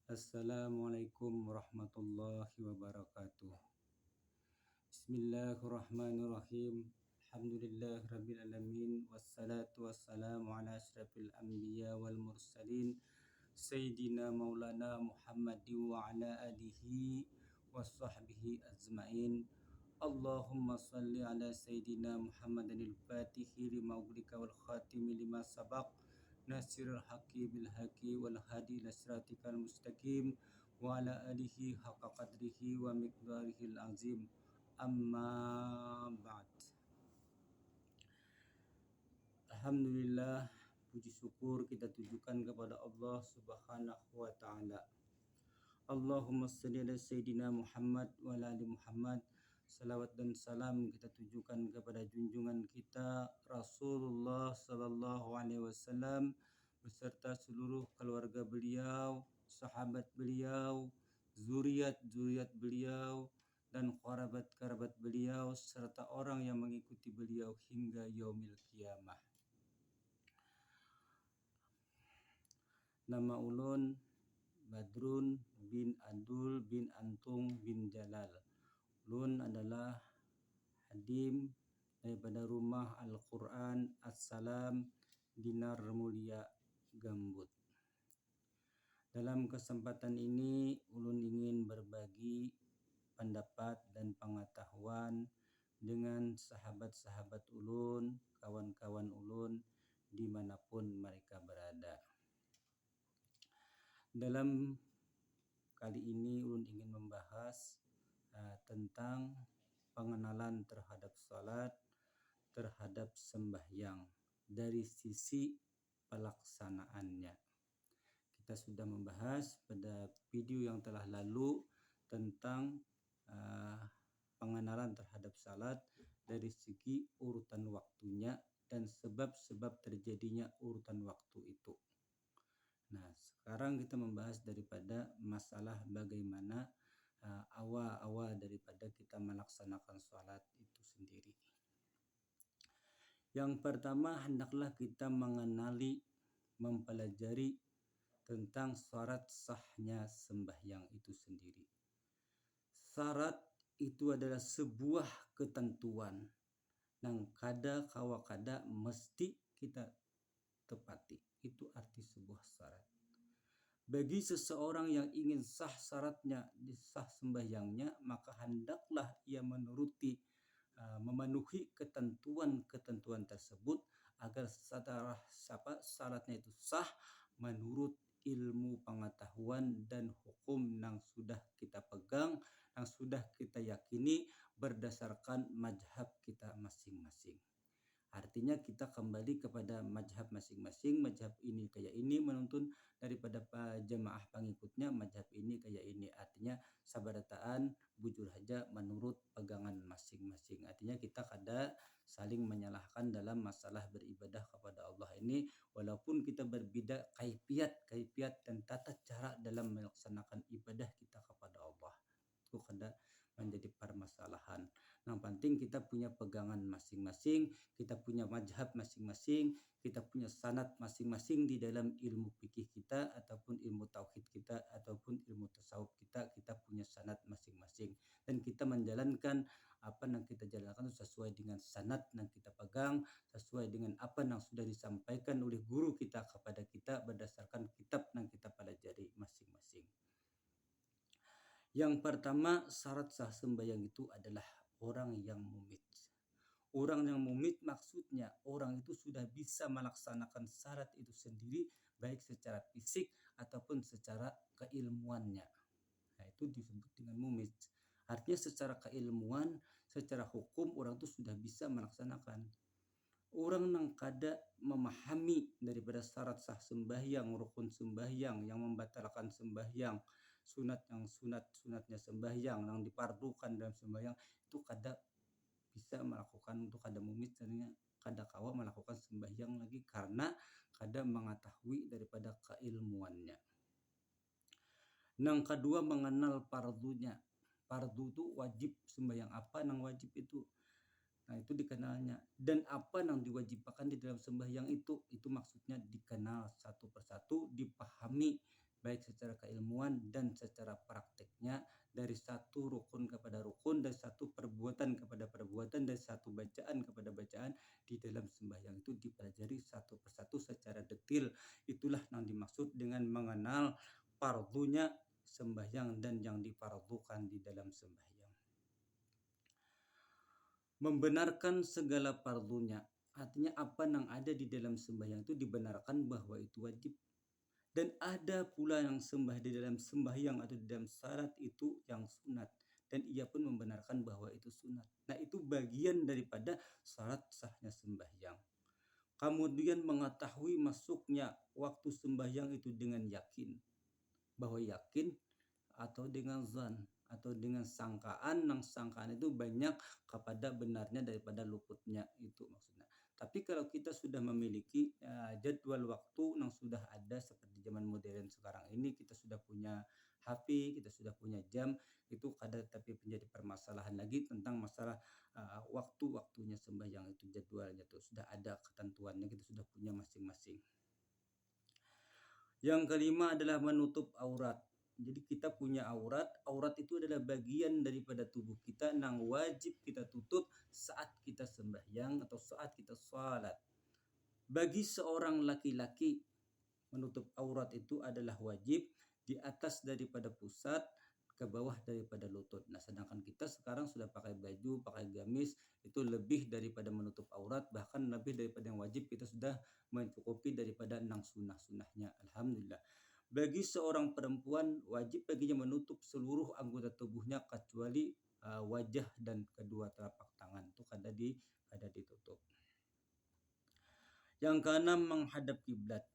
Assalamualaikum warahmatullahi wabarakatuh. Bismillahirrahmanirrahim. Alhamdulillahirabbil alamin wassalatu wassalamu ala asyrafil anbiya wal mursalin sayyidina maulana Muhammadin wa ala alihi washabbihi ajmain. Allahumma shalli ala sayyidina Muhammadin al-fatihi lima ughliqa wal khatimi lima sabaq nasirul haqqi bil haqqi wal hadi ila siratikal mustaqim wa ala alihi haqqa qadrihi wa miqdarihil azim. Amma ba'd. Alhamdulillah, puji syukur kita tujukan kepada Allah Subhanahu wa taala. Allahumma shalli ala sayyidina Muhammad wa ala ali Muhammad. Salawat dan salam kita tujukan kepada junjungan kita Rasulullah sallallahu alaihi wasallam beserta seluruh keluarga beliau, sahabat beliau, zuriat-zuriat beliau dan kerabat-kerabat beliau serta orang yang mengikuti beliau hingga yaumil qiyamah. Nama ulun Badrun bin Abdul bin Antung bin Jalal. Ulun adalah hadim daripada rumah Al-Quran As-Salam Dinar Mulia Gambut. Dalam kesempatan ini ulun ingin berbagi pendapat dan pengetahuan dengan sahabat-sahabat ulun, kawan-kawan ulun dimanapun mereka berada. Dalam kali ini ulun ingin membahas tentang pengenalan terhadap salat, terhadap sembahyang dari sisi pelaksanaannya. Kita sudah membahas pada video yang telah lalu tentang pengenalan terhadap salat dari segi urutan waktunya dan sebab-sebab terjadinya urutan waktu itu. Nah, sekarang kita membahas daripada masalah bagaimana awal-awal daripada kita melaksanakan salat itu sendiri. Yang pertama, hendaklah kita mengenali, mempelajari tentang syarat sahnya sembahyang itu sendiri. Syarat itu adalah sebuah ketentuan yang kada kawakada mesti kita tepati. Itu arti sebuah syarat. Bagi seseorang yang ingin sah syaratnya, sah sembahyangnya, maka hendaklah ia memenuhi ketentuan-ketentuan tersebut agar syaratnya itu sah menurut ilmu pengetahuan dan hukum yang sudah kita pegang, yang sudah kita yakini berdasarkan mazhab kita masing-masing. Artinya kita kembali kepada mazhab masing-masing. Mazhab ini kayak ini menuntun daripada jemaah pengikutnya, mazhab ini kayak ini. Artinya sabarataan bujur haja menurut pegangan masing-masing. Artinya kita kada saling menyalahkan dalam masalah beribadah kepada Allah ini, walaupun kita berbeda kaifiat dan tata cara dalam melaksanakan ibadah kita kepada Allah. Itu kada menjadi permasalahan. Yang penting kita punya pegangan masing-masing, kita punya mazhab masing-masing, kita punya sanad masing-masing di dalam ilmu fikih kita ataupun ilmu tauhid kita ataupun ilmu tasawuf kita punya sanad masing-masing dan kita menjalankan apa yang kita jalankan sesuai dengan sanad yang kita pegang, sesuai dengan apa yang sudah disampaikan oleh guru kita kepada kita berdasarkan kitab yang kita pelajari masing-masing. Yang pertama, syarat sah sembahyang itu adalah orang yang mumit. Orang yang mumit maksudnya orang itu sudah bisa melaksanakan syarat itu sendiri baik secara fisik ataupun secara keilmuannya. Nah, itu disebut dengan mumit. Artinya secara keilmuan, secara hukum orang itu sudah bisa melaksanakan. Orang yang kada memahami daripada syarat sah sembahyang, rukun sembahyang yang membatalkan sembahyang, sunatnya sembahyang yang dipardukan dalam sembahyang, itu kada bisa melakukan, itu kada mumit, artinya kada kawa melakukan sembahyang lagi karena kada mengetahui daripada keilmuannya. Yang kedua, mengenal fardunya. Fardu itu wajib sembahyang apa yang wajib itu. Nah, itu dikenalnya. Dan apa yang diwajibkan di dalam sembahyang itu maksudnya dikenal satu persatu, dipahami baik secara keilmuan dan secara prakteknya, dari satu rukun kepada rukun, dari satu perbuatan kepada perbuatan, dari satu bacaan kepada bacaan di dalam sembahyang itu dipelajari satu persatu secara detail. Itulah yang dimaksud dengan mengenal fardunya sembahyang dan yang difardukan di dalam sembahyang. Membenarkan segala fardunya, artinya apa yang ada di dalam sembahyang itu dibenarkan bahwa itu wajib. Dan ada pula yang sembah di dalam sembahyang atau di dalam salat itu yang sunat. Dan ia pun membenarkan bahwa itu sunat. Nah, itu bagian daripada salat sahnya sembahyang. Kemudian mengetahui masuknya waktu sembahyang itu dengan yakin. Bahwa yakin atau dengan zan atau dengan sangkaan, yang sangkaan itu banyak kepada benarnya daripada luputnya, itu maksudnya. Tapi kalau kita sudah memiliki jadwal waktu yang sudah ada seperti zaman modern sekarang ini, kita sudah punya HP, kita sudah punya jam, itu ada, tapi menjadi permasalahan lagi tentang masalah waktu-waktunya sembahyang itu, jadwalnya itu sudah ada ketentuannya, kita sudah punya masing-masing. Yang kelima adalah menutup aurat. Jadi kita punya aurat. Aurat itu adalah bagian daripada tubuh kita yang wajib kita tutup saat kita sembahyang atau saat kita sholat. Bagi seorang laki-laki, menutup aurat itu adalah wajib di atas daripada pusat, ke bawah daripada lutut. Nah, sedangkan kita sekarang sudah pakai baju, pakai gamis, itu lebih daripada menutup aurat, bahkan lebih daripada yang wajib, kita sudah mencukupi daripada 6 sunnah-sunnahnya. Alhamdulillah. Bagi seorang perempuan, wajib baginya menutup seluruh anggota tubuhnya kecuali wajah dan kedua telapak tangan, itu kada ditutup. Yang keenam, menghadap kiblat.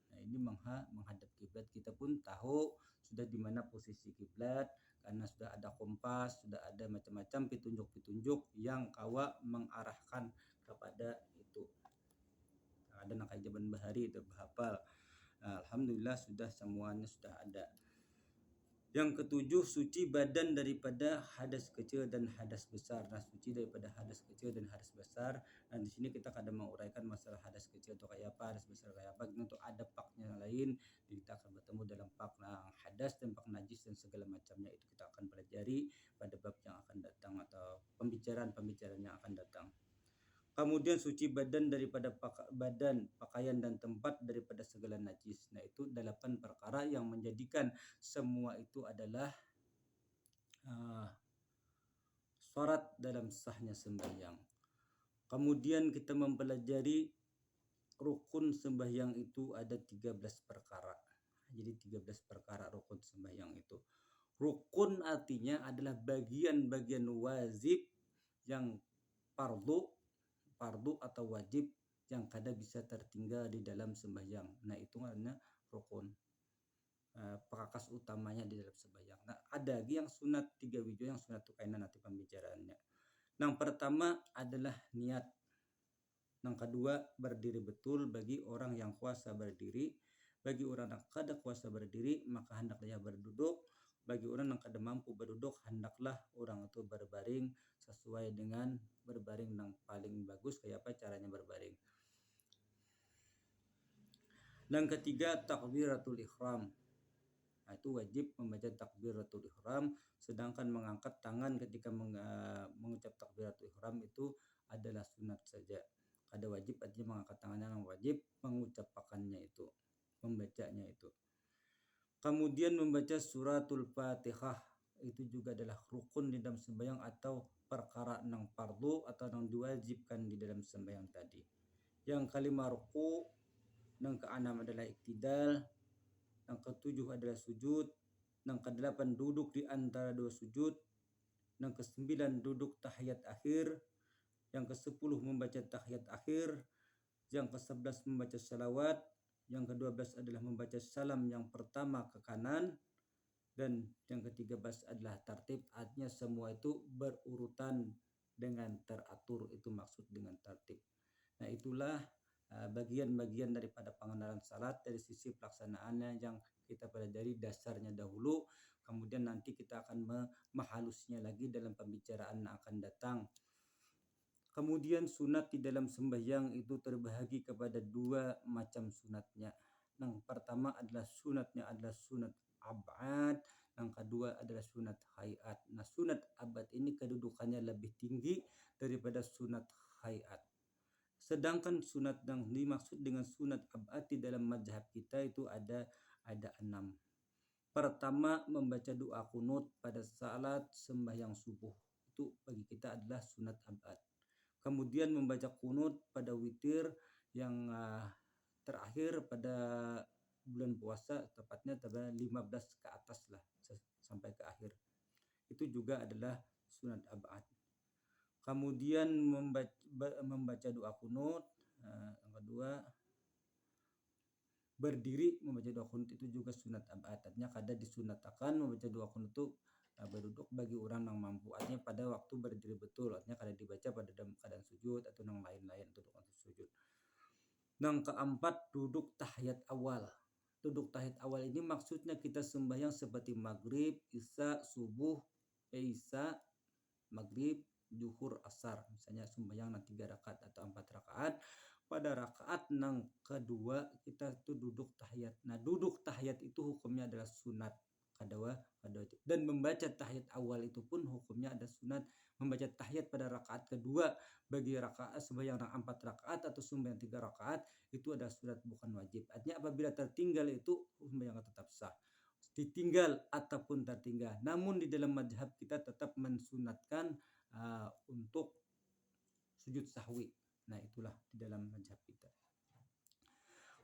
Nah, ini menghadap kiblat, kita pun tahu sudah di mana posisi kiblat karena sudah ada kompas, sudah ada macam-macam petunjuk-petunjuk yang kawa mengarahkan kepada itu. Ada nakai jaban bahari itu bahapal. Nah, alhamdulillah sudah semuanya sudah ada. Yang ketujuh, suci badan daripada hadas kecil dan hadas besar. Nah, suci daripada hadas kecil dan hadas besar. Nah, di sini kita kadang menguraikan masalah hadas kecil itu kayak apa, hadas besar kayak apa. Untuk ada paknya yang lain, kita akan bertemu dalam pak hadas dan pak najis dan segala macamnya, itu kita akan pelajari pada bab yang akan datang atau pembicaraan yang akan datang. Kemudian suci badan daripada badan, pakaian dan tempat daripada segala najis. Nah, itu 8 perkara yang menjadikan semua itu adalah syarat dalam sahnya sembahyang. Kemudian kita mempelajari rukun sembahyang itu ada 13 perkara. Jadi 13 perkara rukun sembahyang itu. Rukun artinya adalah bagian-bagian wajib yang fardu atau wajib yang kada bisa tertinggal di dalam sembahyang. Nah, itu namanya rukun. Perakas utamanya di dalam sembahyang. Nah, ada lagi yang sunat 3 wijo, yang sunat itu kainan nanti pembicaraannya. Yang pertama adalah niat. Yang kedua, berdiri betul bagi orang yang kuasa berdiri. Bagi orang yang kada kuasa berdiri, maka hendaklah ia berduduk. Bagi orang yang kada mampu berduduk, hendaklah orang itu berbaring sesuai dengan berbaring yang paling bagus, kayak apa caranya berbaring. Yang ketiga, takbiratul ihram. Nah, itu wajib membaca takbiratul ihram, sedangkan mengangkat tangan ketika mengucap takbiratul ihram itu adalah sunat saja. Kada wajib, artinya mengangkat tangannya yang wajib, mengucapkannya itu, membacanya itu. Kemudian membaca suratul Fatihah, itu juga adalah rukun di dalam sembahyang atau perkara yang fardu atau yang diwajibkan di dalam sembahyang tadi. Yang kelima ruku, yang keenam adalah iktidal, yang ketujuh adalah sujud, yang kedelapan duduk di antara dua sujud, yang kesembilan duduk tahiyat akhir, yang ke-10 membaca tahiyat akhir, yang ke-11 membaca salawat, yang ke-12 adalah membaca salam yang pertama ke kanan, dan yang ke-13 adalah tartib, artinya semua itu berurutan dengan teratur, itu maksud dengan tertib. Nah, itulah bagian-bagian daripada pengenalan salat dari sisi pelaksanaannya yang kita pelajari dasarnya dahulu, kemudian nanti kita akan menghalusnya lagi dalam pembicaraan yang akan datang. Kemudian sunat di dalam sembahyang itu terbahagi kepada 2 macam sunatnya. Yang pertama adalah sunatnya adalah sunat abad, yang kedua adalah sunat hayat. Nah, sunat abad ini kedudukannya lebih tinggi daripada sunat hayat. Sedangkan sunat yang dimaksud dengan sunat abad di dalam mazhab kita itu ada 6. Pertama, membaca doa kunut pada salat sembahyang subuh. Itu bagi kita adalah sunat abad. Kemudian membaca kunut pada witir yang terakhir pada bulan puasa, tepatnya pada 15 ke atas lah sampai ke akhir. Itu juga adalah sunat abad. Kemudian membaca doa kunut. Yang kedua, berdiri membaca doa kunut itu juga sunat abad. Artinya kada disunatakan membaca doa kunut itu berduduk bagi orang yang mampu. Artinya pada waktu berdiri betul. Artinya kada dibaca pada dalam keadaan sujud atau yang lain-lain untuk sujud. Yang keempat, duduk tahiyat awal. Duduk tahiyat awal ini maksudnya kita sembahyang seperti maghrib, isya, subuh, isya, maghrib, zuhur, asar. Misalnya sembahyang 3 rakaat atau 4 rakaat. Pada rakaat yang kedua kita tuh duduk tahiyat. Nah, duduk tahiyat itu hukumnya adalah sunat. Dan membaca tahiyat awal itu pun hukumnya ada sunat. Membaca tahiyat pada rakaat kedua bagi rakaat sembahyang 4 rakaat atau sembahyang 3 rakaat itu adalah sunat, bukan wajib. Artinya apabila tertinggal itu sembahyang tetap sah. Ditinggal ataupun tertinggal. Namun di dalam mazhab kita tetap mensunatkan untuk sujud sahwi. Nah, itulah di dalam mazhab kita.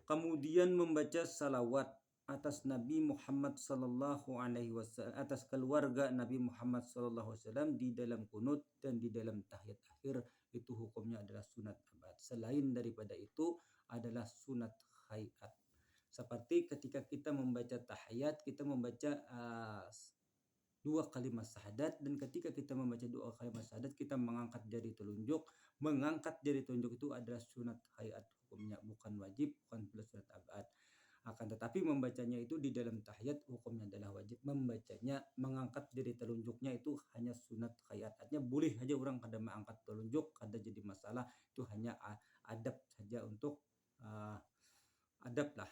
Kemudian membaca salawat atas Nabi Muhammad sallallahu alaihi wasallam, atas keluarga Nabi Muhammad sallallahu alaihi wasallam di dalam kunut dan di dalam tahiyat akhir, itu hukumnya adalah sunat abad. Selain daripada itu adalah sunat hayat. Seperti ketika kita membaca tahiyat, kita membaca 2 kalimat syahadat, dan ketika kita membaca 2 kalimat syahadat kita mengangkat jari telunjuk. Mengangkat jari telunjuk itu adalah sunat hayat hukumnya, bukan wajib, bukan pula sunat abad. Akan tetapi membacanya itu di dalam tahiyat hukumnya adalah wajib. Membacanya, mengangkat jari telunjuknya itu hanya sunat hayat. Artinya boleh saja orang kada mengangkat telunjuk, kada jadi masalah. Itu hanya adab saja, untuk adab lah.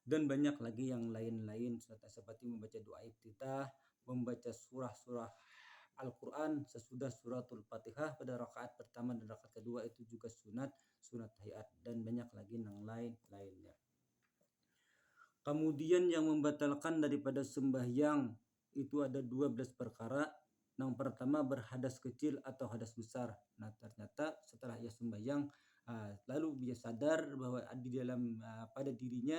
Dan banyak lagi yang lain-lain seperti membaca doa iftitah, membaca surah-surah Al-Quran sesudah suratul Fatihah pada rakaat pertama dan rakaat kedua, itu juga sunat hayat, dan banyak lagi yang lainnya. Kemudian yang membatalkan daripada sembahyang itu ada 12 perkara. Yang pertama, berhadas kecil atau hadas besar. Nah, ternyata setelah ia sembahyang lalu dia sadar bahwa di dalam pada dirinya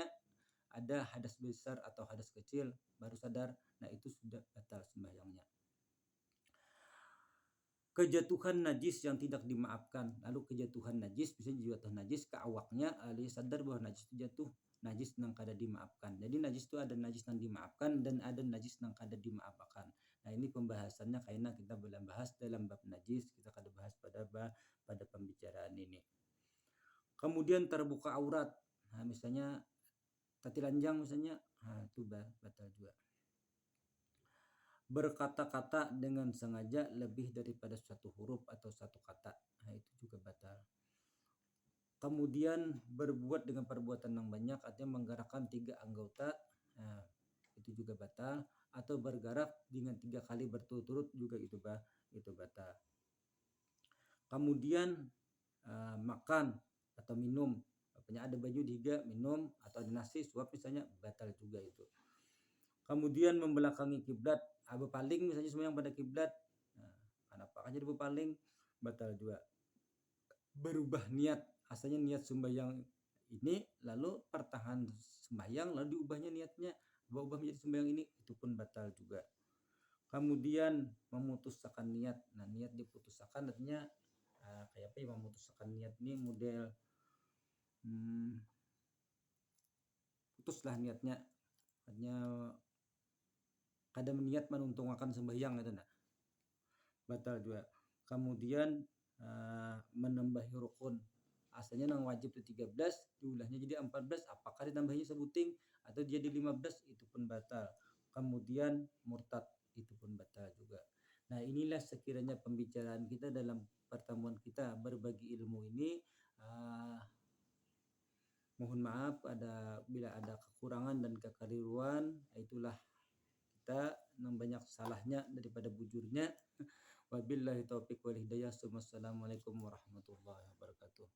ada hadas besar atau hadas kecil, baru sadar, nah itu sudah batal sembahyangnya. Kejatuhan najis yang tidak dimaafkan. Lalu kejatuhan najis bisa jatuh najis ke awaknya, dia sadar bahwa najis itu jatuh, najis yang kada dimaafkan. Jadi najis itu ada najis yang dimaafkan dan ada najis yang kada dimaafkan. Nah, ini pembahasannya karena kita belum bahas dalam bab najis, kita kada bahas pada pembicaraan ini. Kemudian terbuka aurat. Nah, misalnya tatilanjang misalnya, itu batal juga. Berkata-kata dengan sengaja lebih daripada satu huruf atau satu kata, nah itu juga batal. Kemudian berbuat dengan perbuatan yang banyak, artinya menggerakkan 3 anggota, nah itu juga batal. Atau bergerak dengan 3 kali berturut-turut juga itu batal. Kemudian makan atau minum, apanya ada baju dihiga minum, atau ada nasi suap misalnya, batal juga itu. Kemudian membelakangi kiblat, berpaling misalnya sembahyang pada kiblat, kenapa aja berpaling, batal juga. Berubah niat, asalnya niat sembahyang ini, lalu pertahanan sembahyang lalu diubahnya niatnya, berubah menjadi sembahyang ini, itu pun batal juga. Kemudian memutuskan niat. Nah, niat diputuskan artinya kayak apa ya, memutuskan niat ini model putuslah niatnya, artinya kada niat menuntungkan sembahyang itu nah, batal juga. Kemudian menambahi rukun, asalnya yang wajib itu 13 diulahnya jadi 14, apakah ditambahnya sebuting atau jadi 15, itu pun batal. Kemudian murtad, itu pun batal juga. Nah, inilah sekiranya pembicaraan kita dalam pertemuan kita berbagi ilmu ini. Mohon maaf bila ada kekurangan dan kekeliruan, itulah kita yang banyak salahnya daripada bujurnya. Wabillahi taufiq wal hidayah. Wassalamualaikum warahmatullahi wabarakatuh.